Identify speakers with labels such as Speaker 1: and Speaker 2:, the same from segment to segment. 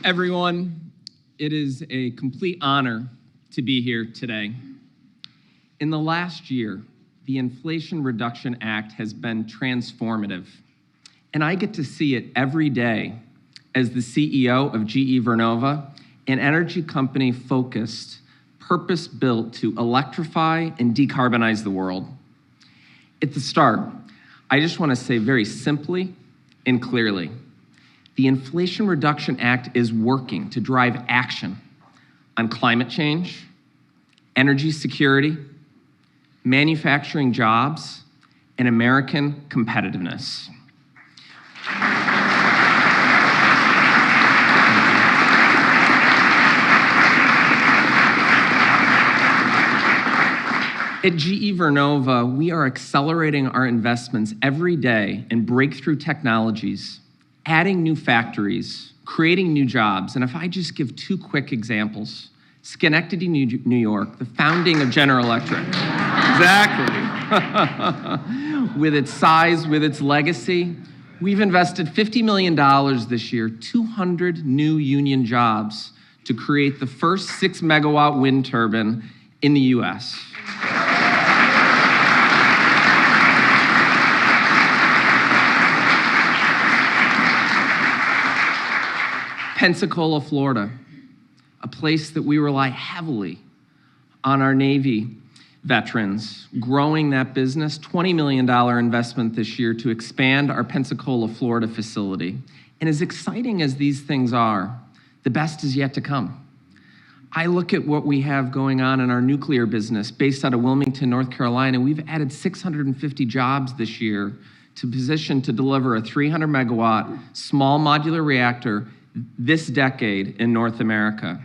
Speaker 1: everyone. It is a complete honor to be here today. In the last year, the Inflation Reduction Act has been transformative, and I get to see it every day as the CEO of GE Vernova, an energy company focused, purpose-built to electrify and decarbonize the world. At the start, I just want to say very simply and clearly, the Inflation Reduction Act is working to drive action on climate change, energy security, manufacturing jobs, and American competitiveness. At GE Vernova, we are accelerating our investments every day in breakthrough technologies, adding new factories, creating new jobs. And if I just give two quick examples, Schenectady, New York, the founding of General Electric. Exactly. With its size, with its legacy, we've invested $50 million this year, 200 new union jobs to create the first 6-megawatt wind turbine in the US. Pensacola, Florida, a place that we rely heavily on our Navy veterans, growing that business, $20 million investment this year to expand our Pensacola, Florida facility. And as exciting as these things are, the best is yet to come. I look at what we have going on in our nuclear business based out of Wilmington, North Carolina. We've added 650 jobs this year to position to deliver a 300 megawatt small modular reactor this decade in North America.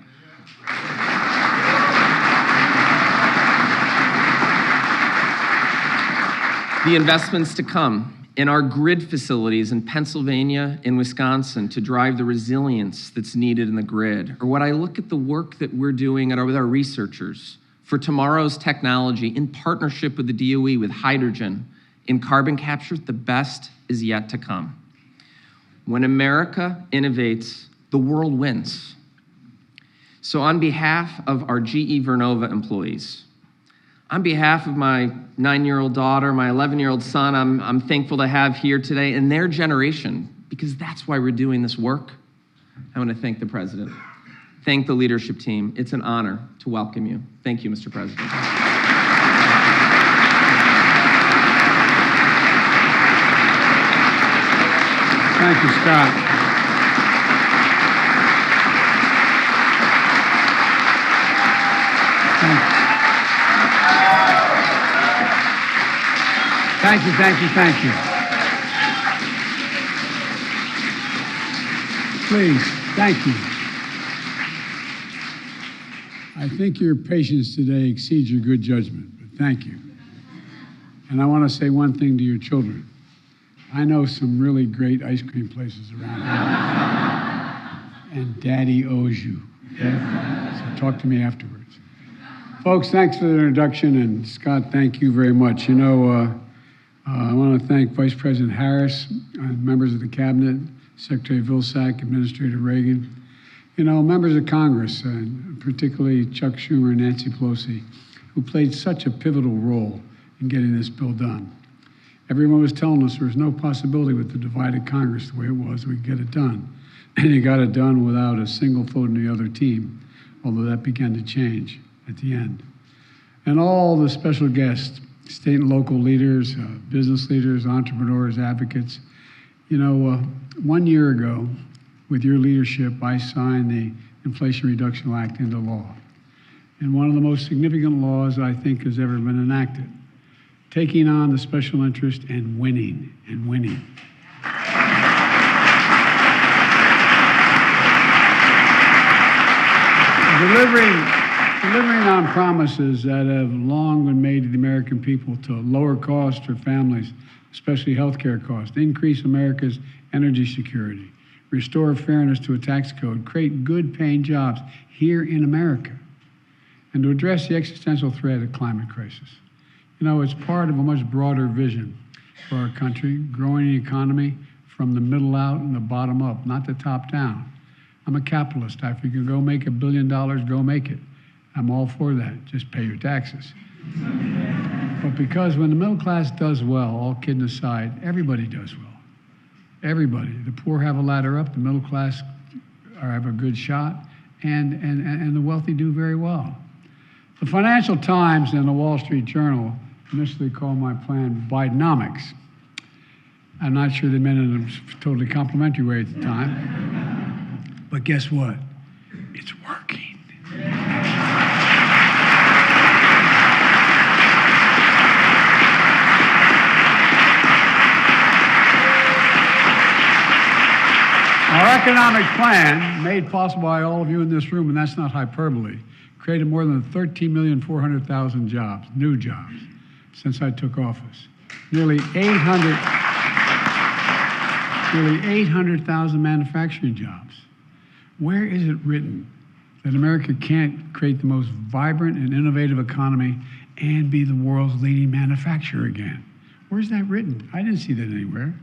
Speaker 1: The investments to come in our grid facilities in Pennsylvania and Wisconsin to drive the resilience that's needed in the grid. Or when I look at the work that we're doing with our researchers for tomorrow's technology in partnership with the DOE with hydrogen and carbon capture, the best is yet to come. When America innovates, the world wins. So on behalf of our GE Vernova employees, on behalf of my 9-year-old daughter, my 11-year-old son, I'm thankful to have here today and their generation, because that's why we're doing this work. I want to thank the President, thank the leadership team. It's an honor to welcome you. Thank you, Mr. President.
Speaker 2: Thank you, Scott. Thank you, thank you, thank you. Please, thank you. I think your patience today exceeds your good judgment, but thank you. And I want to say one thing to your children. I know some really great ice cream places around here. And Daddy owes you. Okay? So talk to me afterwards. Folks, thanks for the introduction, and Scott, thank you very much. You know, I want to thank Vice President Harris, members of the Cabinet, Secretary Vilsack, Administrator Reagan, you know, members of Congress, particularly Chuck Schumer and Nancy Pelosi, who played such a pivotal role in getting this bill done. Everyone was telling us there was no possibility with the divided Congress the way it was, we could get it done. And he got it done without a single vote in the other team, although that began to change at the end. And all the special guests, state and local leaders, business leaders, entrepreneurs, advocates. You know, 1 year ago, with your leadership, I signed the Inflation Reduction Act into law. And one of the most significant laws I think has ever been enacted, taking on the special interest and winning, and winning. Delivering on promises that have long been made to the American people to lower costs for families, especially health care costs, increase America's energy security, restore fairness to a tax code, create good paying jobs here in America, and to address the existential threat of climate crisis. You know, it's part of a much broader vision for our country, growing the economy from the middle out and the bottom up, not the top down. I'm a capitalist. If you can go make $1 billion, go make it. I'm all for that. Just pay your taxes. But because when the middle class does well, all kidding aside, everybody does well. Everybody. The poor have a ladder up, the middle class have a good shot, and the wealthy do very well. The Financial Times and the Wall Street Journal initially called my plan Bidenomics. I'm not sure they meant it in a totally complimentary way at the time. But guess what? It's working. Our economic plan, made possible by all of you in this room, and that's not hyperbole, created more than 13,400,000 jobs, new jobs, since I took office. Nearly 800,000 manufacturing jobs. Where is it written that America can't create the most vibrant and innovative economy and be the world's leading manufacturer again? Where's that written? I didn't see that anywhere.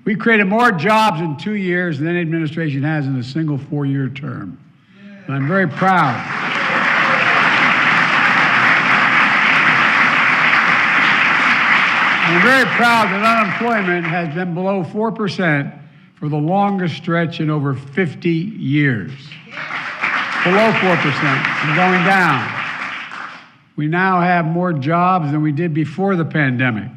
Speaker 2: We created more jobs in 2 years than any administration has in a single 4-year term. And I'm very proud. I'm very proud that unemployment has been below 4% for the longest stretch in over 50 years. Below 4% and going down. We now have more jobs than we did before the pandemic.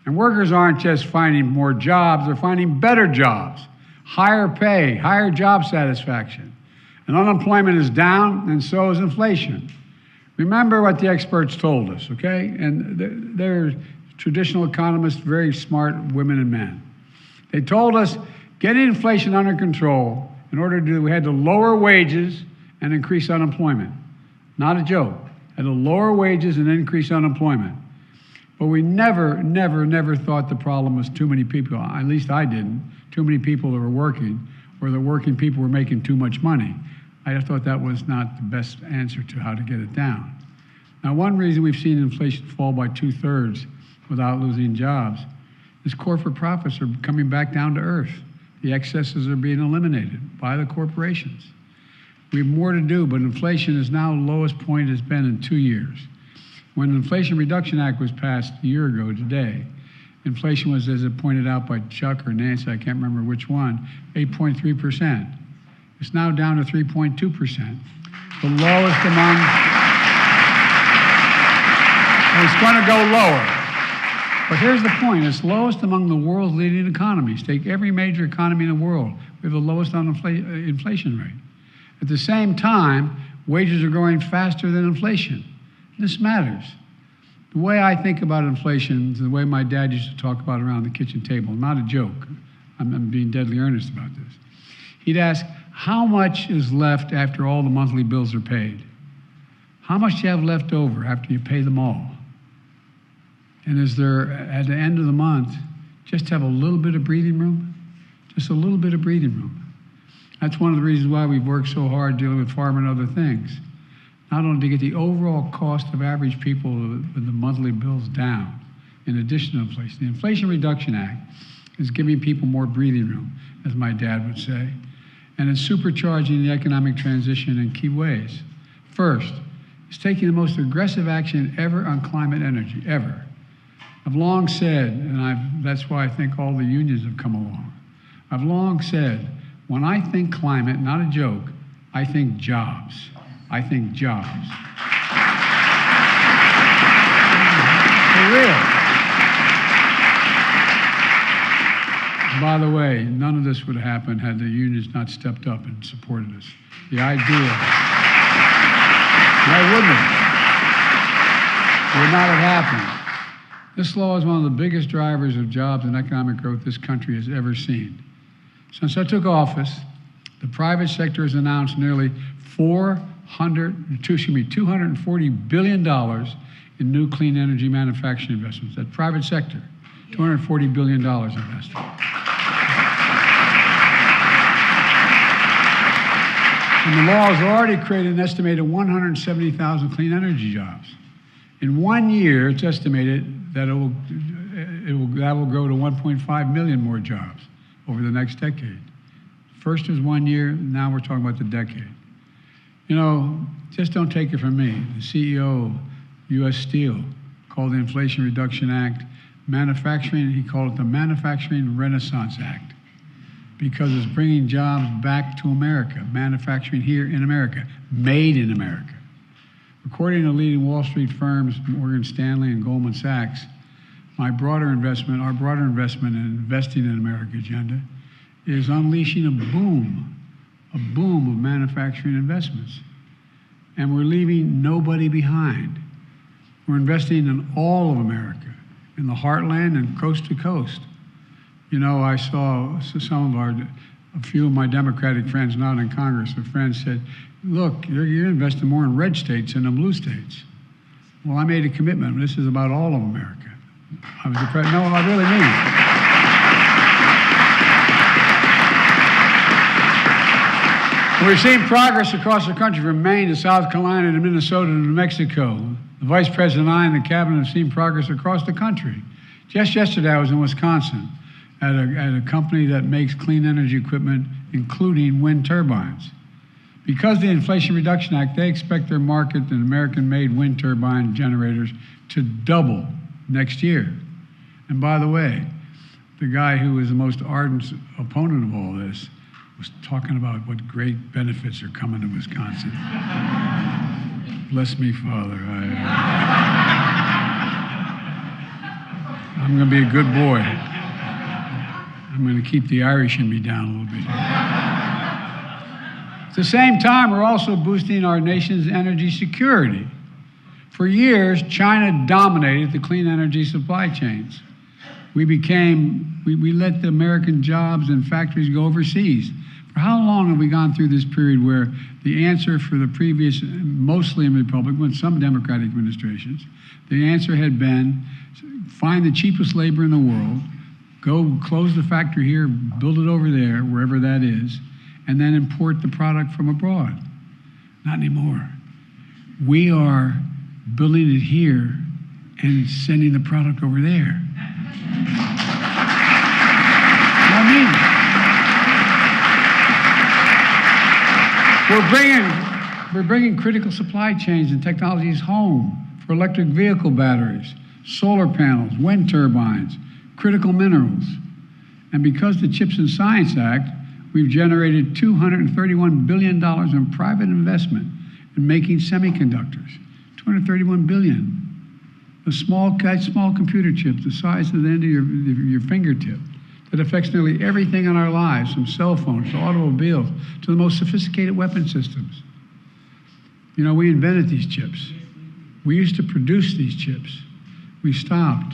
Speaker 2: And workers aren't just finding more jobs, they're finding better jobs, higher pay, higher job satisfaction. And unemployment is down, and so is inflation. Remember what the experts told us, okay? And they're traditional economists, very smart women and men. They told us getting inflation under control, in order to do, we had to lower wages and increase unemployment. Not a joke. Had to lower wages and increase unemployment. But we never thought the problem was too many people, at least I didn't, too many people that were working, or the working people were making too much money. I thought that was not the best answer to how to get it down. Now, one reason we've seen inflation fall by 2/3 without losing jobs is corporate profits are coming back down to earth. The excesses are being eliminated by the corporations. We have more to do, but inflation is now the lowest point it's been in 2 years. When the Inflation Reduction Act was passed a year ago today, inflation was, as it pointed out by Chuck or Nancy, I can't remember which one, 8.3%. It's now down to 3.2%. The lowest among, and it's going to go lower. But here's the point, it's lowest among the world's leading economies. Take every major economy in the world, we have the lowest inflation rate. At the same time, wages are growing faster than inflation. This matters. The way I think about inflation is the way my dad used to talk about it around the kitchen table. Not a joke. I'm being deadly earnest about this. He'd ask, how much is left after all the monthly bills are paid? How much do you have left over after you pay them all? And is there, at the end of the month, just have a little bit of breathing room? Just a little bit of breathing room. That's one of the reasons why we've worked so hard dealing with farm and other things. Not only to get the overall cost of average people with the monthly bills down, in addition to inflation. The Inflation Reduction Act is giving people more breathing room, as my dad would say, and it's supercharging the economic transition in key ways. First, it's taking the most aggressive action ever on climate energy, ever. I've long said, and that's why I think all the unions have come along, I've long said, when I think climate, not a joke, I think jobs. I think jobs. For real. By the way, none of this would have happened had the unions not stepped up and supported us. The idea, why wouldn't it? It would not have happened. This law is one of the biggest drivers of jobs and economic growth this country has ever seen. Since I took office, the private sector has announced nearly $240 billion in new clean energy manufacturing investments. That private sector, $240 billion invested. And the law has already created an estimated 170,000 clean energy jobs. In 1 year, it's estimated that that will grow to 1.5 million more jobs over the next decade. First was 1 year, now we're talking about the decade. You know, just don't take it from me. The CEO of U.S. Steel called the Inflation Reduction Act manufacturing, he called it the Manufacturing Renaissance Act, because it's bringing jobs back to America, manufacturing here in America, made in America. According to leading Wall Street firms, Morgan Stanley and Goldman Sachs, our broader investment in investing in America agenda is unleashing a boom of manufacturing investments. And we're leaving nobody behind. We're investing in all of America, in the heartland and coast to coast. You know, I saw a few of my Democratic friends not in Congress, a friend said, look, you're investing more in red states than in blue states. Well, I made a commitment. This is about all of America. I was impressed. No, I really mean it. We've seen progress across the country from Maine to South Carolina to Minnesota to New Mexico. The Vice President and I and the Cabinet have seen progress across the country. Just yesterday, I was in Wisconsin at a company that makes clean energy equipment, including wind turbines. Because of the Inflation Reduction Act, they expect their market in American-made wind turbine generators to double next year. And by the way, the guy who was the most ardent opponent of all this was talking about what great benefits are coming to Wisconsin. Bless me, Father. I'm going to be a good boy. I'm going to keep the Irish in me down a little bit. At the same time, we're also boosting our nation's energy security. For years, China dominated the clean energy supply chains. We let the American jobs and factories go overseas. For how long have we gone through this period where the answer for the previous, mostly in Republican, some Democratic administrations, the answer had been find the cheapest labor in the world, go close the factory here, build it over there, wherever that is, and then import the product from abroad. Not anymore. We are building it here and sending the product over there. We're bringing critical supply chains and technologies home for electric vehicle batteries, solar panels, wind turbines, critical minerals. And because the CHIPS and Science Act, we've generated $231 billion in private investment in making semiconductors. $231 billion. A small computer chip the size of the end of your fingertip that affects nearly everything in our lives, from cell phones to automobiles to the most sophisticated weapon systems. You know, we invented these chips. We used to produce these chips. We stopped,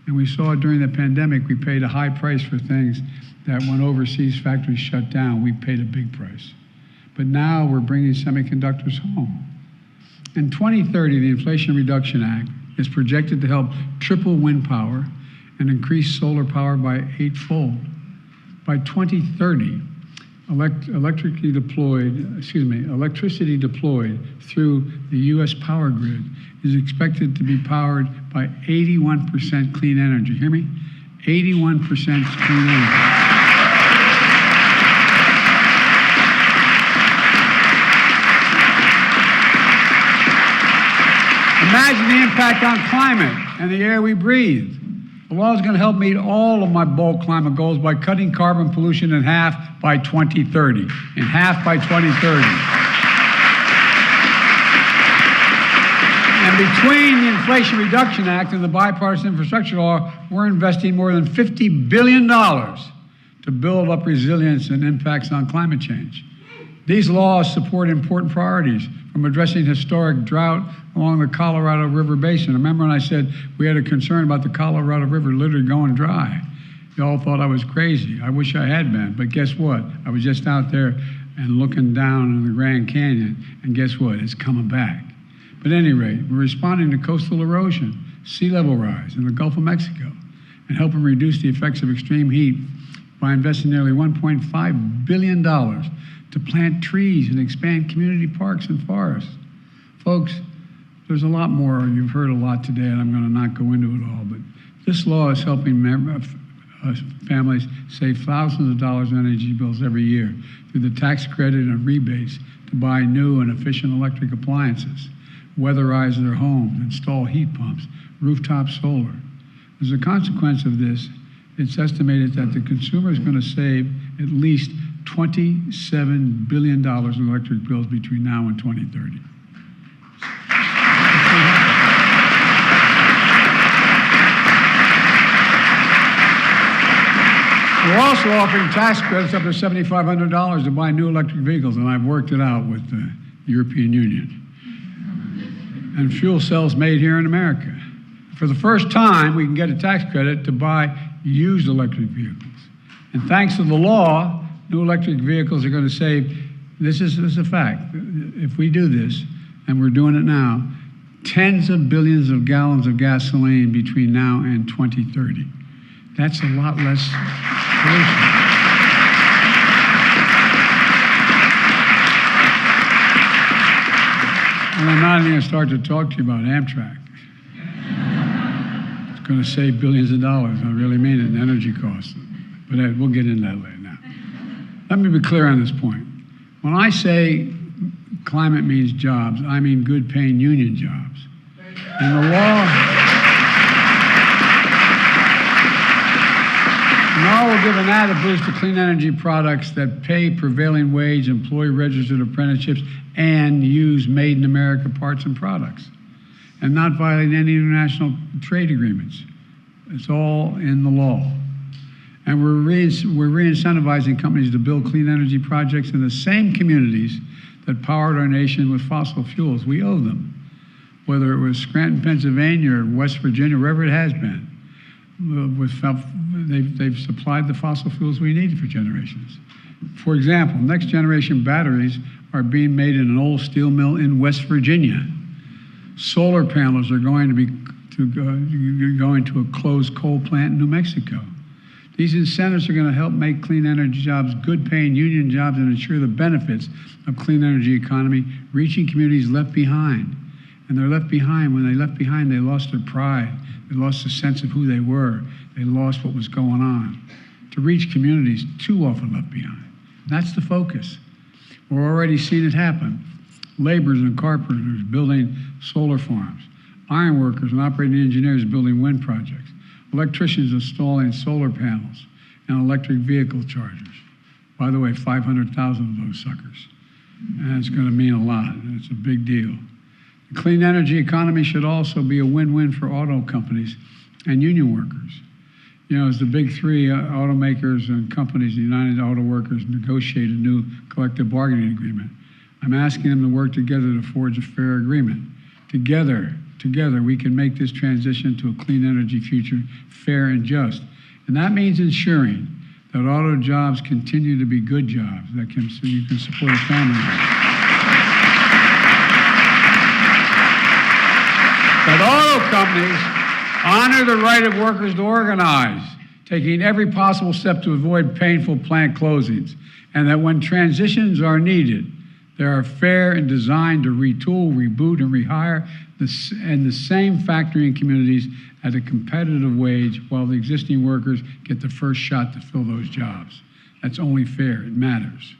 Speaker 2: and we saw during the pandemic, we paid a high price for things that when overseas factories shut down, we paid a big price. But now we're bringing semiconductors home. In 2030, the Inflation Reduction Act is projected to help triple wind power and increase solar power by 8-fold. By 2030, electricity deployed through the U.S. power grid is expected to be powered by 81% clean energy. Hear me? 81% clean energy. Imagine the impact on climate and the air we breathe. The law is going to help meet all of my bold climate goals by cutting carbon pollution in half by 2030. In half by 2030. And between the Inflation Reduction Act and the Bipartisan Infrastructure Law, we're investing more than $50 billion to build up resilience and impacts on climate change. These laws support important priorities, from addressing historic drought along the Colorado River Basin. Remember when I said we had a concern about the Colorado River literally going dry? You all thought I was crazy. I wish I had been, but guess what? I was just out there and looking down in the Grand Canyon, and guess what? It's coming back. But at any rate, we're responding to coastal erosion, sea level rise in the Gulf of Mexico, and helping reduce the effects of extreme heat by investing nearly $1.5 billion to plant trees and expand community parks and forests. Folks, there's a lot more. You've heard a lot today, and I'm going to not go into it all, but this law is helping families save thousands of dollars in energy bills every year through the tax credit and rebates to buy new and efficient electric appliances, weatherize their homes, install heat pumps, rooftop solar. As a consequence of this, it's estimated that the consumer is going to save at least $27 billion in electric bills between now and 2030. We're also offering tax credits up to $7,500 to buy new electric vehicles, and I've worked it out with the European Union. And fuel cells made here in America. For the first time, we can get a tax credit to buy used electric vehicles. And thanks to the law, new electric vehicles are going to save, this is a fact, if we do this, and we're doing it now, tens of billions of gallons of gasoline between now and 2030. That's a lot less pollution. And I'm not even going to start to talk to you about Amtrak. It's going to save billions of dollars, I really mean it, in energy costs. But we'll get into that later now. Let me be clear on this point. When I say climate means jobs, I mean good paying union jobs. And the law will give an added boost to clean energy products that pay prevailing wage, employ registered apprenticeships, and use made in America parts and products, and not violate any international trade agreements. It's all in the law. And we're re-incentivizing companies to build clean energy projects in the same communities that powered our nation with fossil fuels. We owe them, whether it was Scranton, Pennsylvania, or West Virginia, wherever it has been. They've supplied the fossil fuels we need for generations. For example, next generation batteries are being made in an old steel mill in West Virginia. Solar panels are going to a closed coal plant in New Mexico. These incentives are going to help make clean energy jobs good paying union jobs and ensure the benefits of clean energy economy reaching communities left behind. And they're left behind. When they left behind, they lost their pride. They lost the sense of who they were. They lost what was going on. To reach communities too often left behind. That's the focus. We're already seeing it happen. Laborers and carpenters building solar farms. Iron workers and operating engineers building wind projects. Electricians installing solar panels and electric vehicle chargers. By the way, 500,000 of those suckers. And it's going to mean a lot, and it's a big deal. The clean energy economy should also be a win-win for auto companies and union workers. You know, as the big three automakers and companies, the United Auto Workers, negotiate a new collective bargaining agreement, I'm asking them to work together to forge a fair agreement. Together, we can make this transition to a clean energy future fair and just. And that means ensuring that auto jobs continue to be good jobs so you can support a family. That auto companies honor the right of workers to organize, taking every possible step to avoid painful plant closings, and that when transitions are needed, they are fair and designed to retool, reboot, and rehire the same factory and communities at a competitive wage while the existing workers get the first shot to fill those jobs. That's only fair. It matters.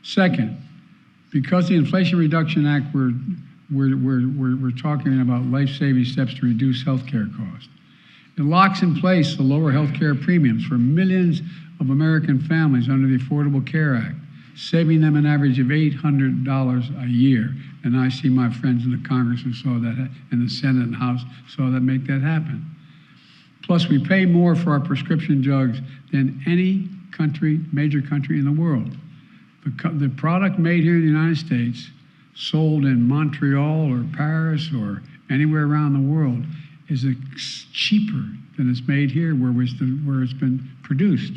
Speaker 2: Second, because the Inflation Reduction Act, we're talking about life-saving steps to reduce healthcare costs. It locks in place the lower healthcare premiums for millions of American families under the Affordable Care Act, saving them an average of $800 a year. And I see my friends in the Congress who saw that, in the Senate and House, saw that make that happen. Plus, we pay more for our prescription drugs than any country, major country in the world. The product made here in the United States, sold in Montreal or Paris or anywhere around the world, is cheaper than it's made here where it's been produced.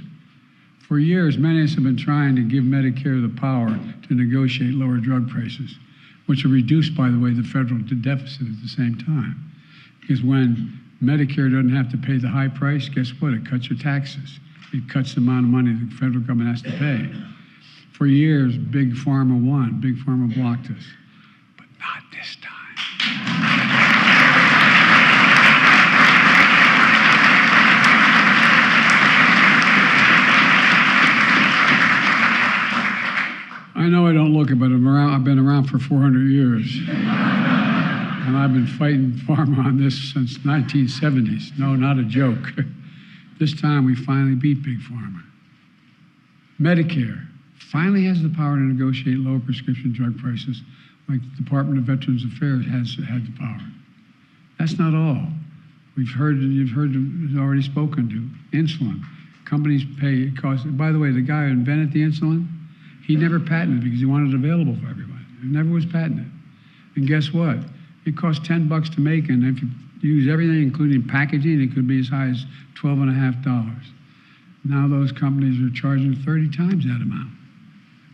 Speaker 2: For years, many of us have been trying to give Medicare the power to negotiate lower drug prices, which will reduce, by the way, the federal deficit at the same time. Because when Medicare doesn't have to pay the high price, guess what? It cuts your taxes. It cuts the amount of money the federal government has to pay. For years, Big Pharma won. Big Pharma blocked us. But not this time. I know I don't look it, but I've been around for 400 years. And I've been fighting pharma on this since 1970s. No, not a joke. This time we finally beat Big Pharma. Medicare finally has the power to negotiate lower prescription drug prices like the Department of Veterans Affairs has had the power. That's not all. You've heard it's already spoken to. Insulin. Companies pay it costs. By the way, the guy who invented the insulin, he never patented it because he wanted it available for everybody. It never was patented. And guess what? It costs $10 to make, and if you use everything, including packaging, it could be as high as $12.50. Now those companies are charging 30 times that amount.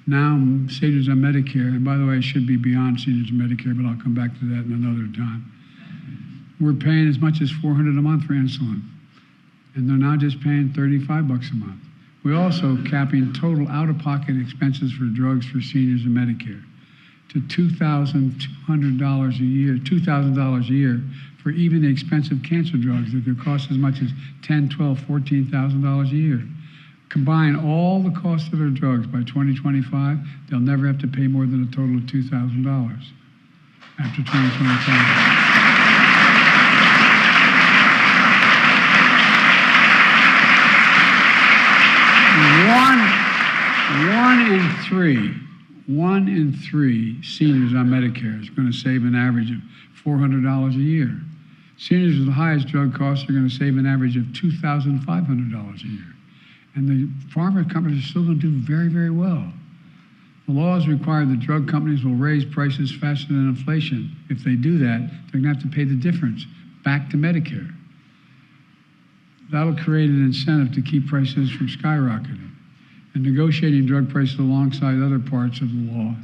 Speaker 2: Now seniors on Medicare, and by the way, it should be beyond seniors on Medicare, but I'll come back to that in another time. We're paying as much as $400 a month for insulin, and they're now just paying $35 a month. We're also capping total out-of-pocket expenses for drugs for seniors in Medicare to $2,200 a year, $2,000 a year for even the expensive cancer drugs that could cost as much as $10,000, $12,000, $14,000 a year. Combine all the costs of their drugs by 2025, they'll never have to pay more than a total of $2,000 after 2025. One in three seniors on Medicare is going to save an average of $400 a year. Seniors with the highest drug costs are going to save an average of $2,500 a year. And the pharma companies are still going to do very, very well. The laws require that drug companies will raise prices faster than inflation. If they do that, they're going to have to pay the difference back to Medicare. That'll create an incentive to keep prices from skyrocketing. And negotiating drug prices alongside other parts of the law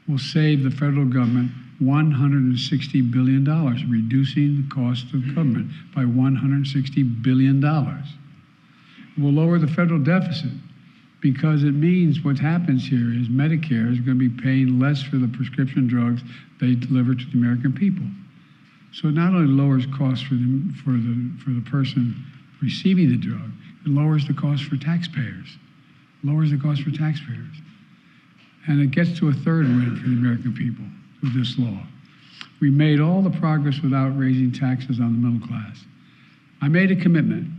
Speaker 2: will save the federal government $160 billion, reducing the cost of government by $160 billion. It will lower the federal deficit because it means what happens here is Medicare is going to be paying less for the prescription drugs they deliver to the American people. So it not only lowers costs for the person receiving the drug, it lowers the cost for taxpayers. Lowers the cost for taxpayers. And it gets to a third win for the American people with this law. We made all the progress without raising taxes on the middle class. I made a commitment,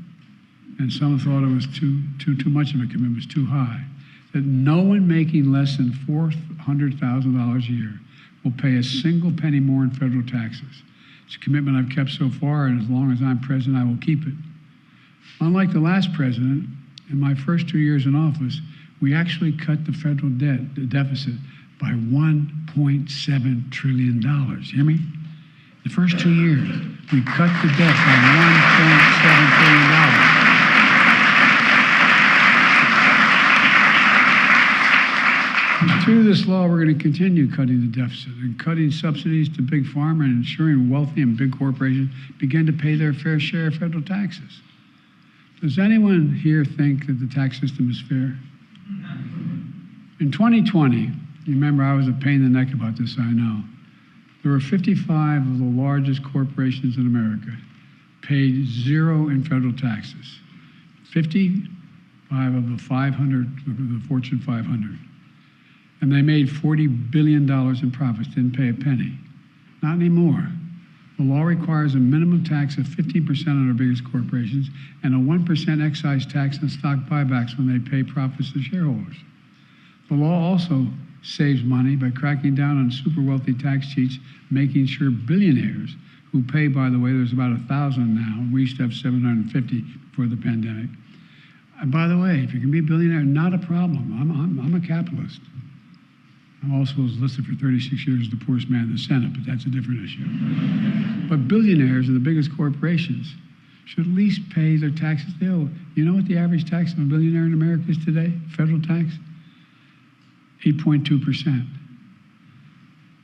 Speaker 2: and some thought it was too much of a commitment, it was too high, that no one making less than $400,000 a year will pay a single penny more in federal taxes. It's a commitment I've kept so far, and as long as I'm president, I will keep it. Unlike the last president, in my first 2 years in office, we actually cut the federal debt, the deficit, by $1.7 trillion. Hear me? The first 2 years, we cut the debt by $1.7 trillion. And through this law, we're going to continue cutting the deficit and cutting subsidies to big pharma and ensuring wealthy and big corporations begin to pay their fair share of federal taxes. Does anyone here think that the tax system is fair? In 2020, you remember I was a pain in the neck about this, I know. There were 55 of the largest corporations in America paid zero in federal taxes. 55 of the 500, the Fortune 500. And they made $40 billion in profits, didn't pay a penny. Not anymore. The law requires a minimum tax of 15% on our biggest corporations and a 1% excise tax on stock buybacks when they pay profits to shareholders. The law also saves money by cracking down on super wealthy tax cheats, making sure billionaires, who pay, by the way, there's about 1,000 now, we used to have 750 before the pandemic. And by the way, if you can be a billionaire, not a problem. I'm a capitalist. I also was listed for 36 years as the poorest man in the Senate, but that's a different issue. But billionaires and the biggest corporations should at least pay their taxes they owe. You know what the average tax of a billionaire in America is today, federal tax? 8.2%.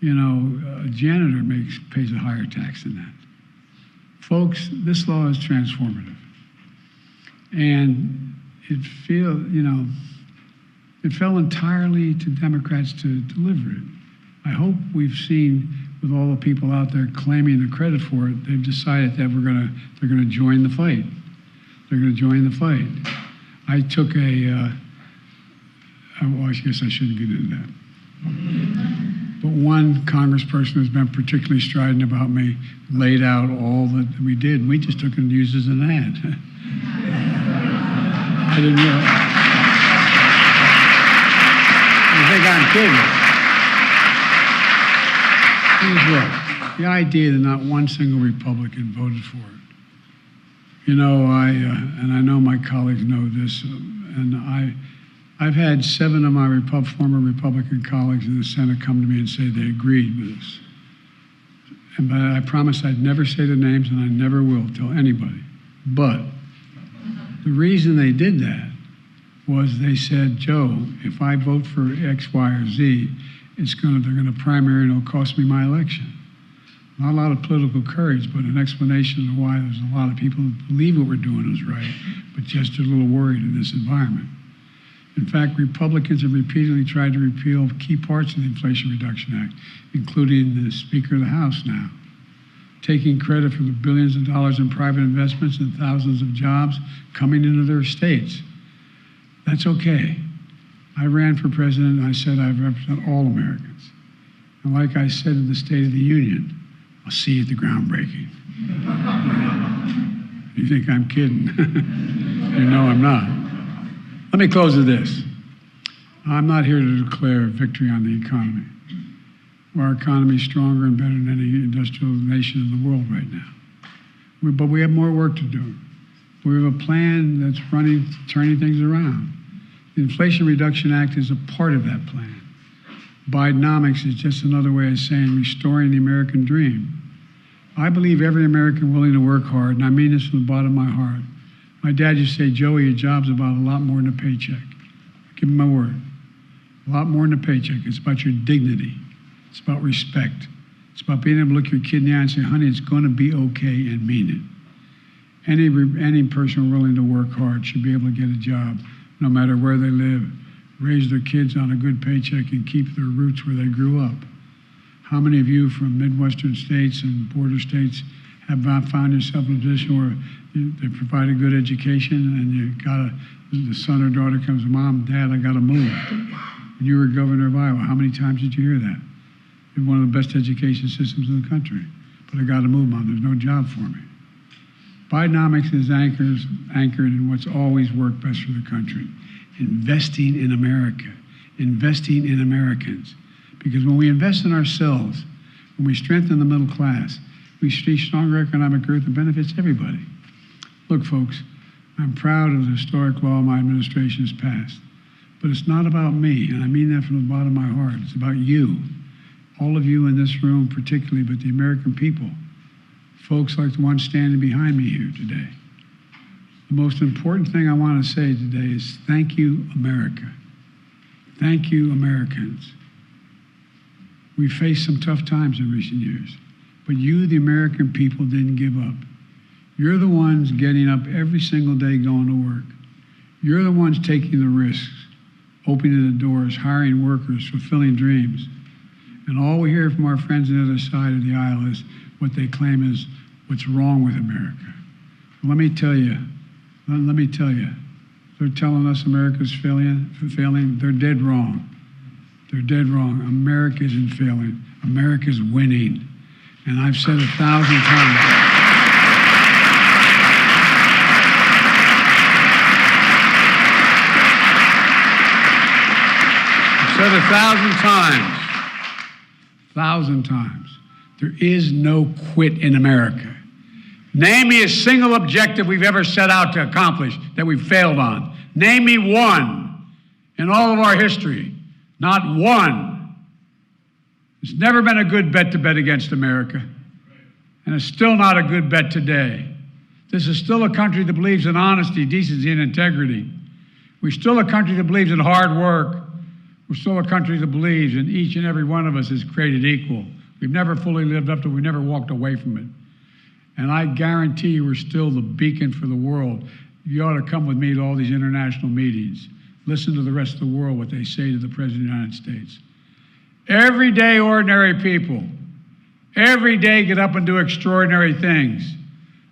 Speaker 2: You know, a janitor pays a higher tax than that. Folks, this law is transformative. And it fell entirely to Democrats to deliver it. I hope we've seen, with all the people out there claiming the credit for it, they've decided that they're gonna join the fight. They're gonna join the fight. I took well, I guess I shouldn't get into that. But one congressperson who's been particularly strident about me laid out all that we did, and we just took it and used it as an ad. I didn't realize. You think I'm kidding? Here's what. The idea that not one single Republican voted for it. You know, and I know my colleagues know this, and I've had 7 of my former Republican colleagues in the Senate come to me and say they agreed with us. But I promised I'd never say the names, and I never will tell anybody. But the reason they did that was they said, Joe, if I vote for X, Y, or Z, they're gonna primary and it'll cost me my election. Not a lot of political courage, but an explanation of why there's a lot of people who believe what we're doing is right, but just are a little worried in this environment. In fact, Republicans have repeatedly tried to repeal key parts of the Inflation Reduction Act, including the Speaker of the House now, taking credit for the billions of dollars in private investments and thousands of jobs coming into their states. That's okay. I ran for president and I said I represent all Americans. And like I said in the State of the Union, I'll see you at the groundbreaking. You think I'm kidding? You know I'm not. Let me close with this. I'm not here to declare victory on the economy. Our economy is stronger and better than any industrial nation in the world right now. But we have more work to do. We have a plan that's turning things around. The Inflation Reduction Act is a part of that plan. Bidenomics is just another way of saying restoring the American dream. I believe every American willing to work hard, and I mean this from the bottom of my heart. My dad used to say, Joey, your job's about a lot more than a paycheck. Give him my word. A lot more than a paycheck. It's about your dignity. It's about respect. It's about being able to look your kid in the eye and say, honey, it's going to be okay, and mean it. Any person willing to work hard should be able to get a job, no matter where they live, raise their kids on a good paycheck, and keep their roots where they grew up. How many of you from Midwestern states and border states have found yourself in a position where they provide a good education and the son or daughter comes, Mom, Dad, I got to move. When you were governor of Iowa, how many times did you hear that? We have one of the best education systems in the country, but I got to move, Mom. There's no job for me. Bidenomics is anchored in what's always worked best for the country. Investing in America, investing in Americans. Because when we invest in ourselves, when we strengthen the middle class, we see stronger economic growth that benefits everybody. Look, folks, I'm proud of the historic law my administration has passed. But it's not about me, and I mean that from the bottom of my heart. It's about you, all of you in this room particularly, but the American people, folks like the one standing behind me here today. The most important thing I want to say today is thank you, America. Thank you, Americans. We faced some tough times in recent years, but you, the American people, didn't give up. You're the ones getting up every single day going to work. You're the ones taking the risks, opening the doors, hiring workers, fulfilling dreams. And all we hear from our friends on the other side of the aisle is what they claim is what's wrong with America. Well, let me tell you, they're telling us America's failing. They're dead wrong. They're dead wrong. America isn't failing. America's winning. And I've said 1,000 times. I've said 1,000 times. There is no quit in America. Name me a single objective we've ever set out to accomplish that we've failed on. Name me one in all of our history. Not one. It's never been a good bet to bet against America. And it's still not a good bet today. This is still a country that believes in honesty, decency, and integrity. We're still a country that believes in hard work. We're still a country that believes in each and every one of us is created equal. We've never fully lived up to it. We've never walked away from it. And I guarantee you we're still the beacon for the world. You ought to come with me to all these international meetings. Listen to the rest of the world, what they say to the President of the United States. Everyday ordinary people, every day get up and do extraordinary things.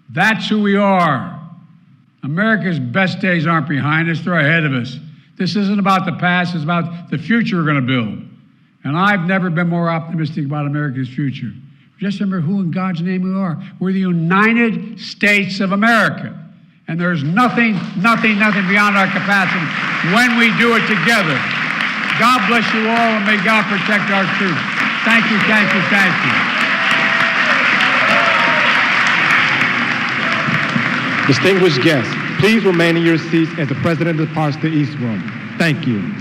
Speaker 2: That's who we are. America's best days aren't behind us, they're ahead of us. This isn't about the past, it's about the future we're going to build. And I've never been more optimistic about America's future. Just remember who in God's name we are. We're the United States of America. And there's nothing beyond our capacity when we do it together. God bless you all, and may God protect our troops. Thank you, thank you, thank you.
Speaker 3: Distinguished guests, please remain in your seats as the President departs the East Room. Thank you.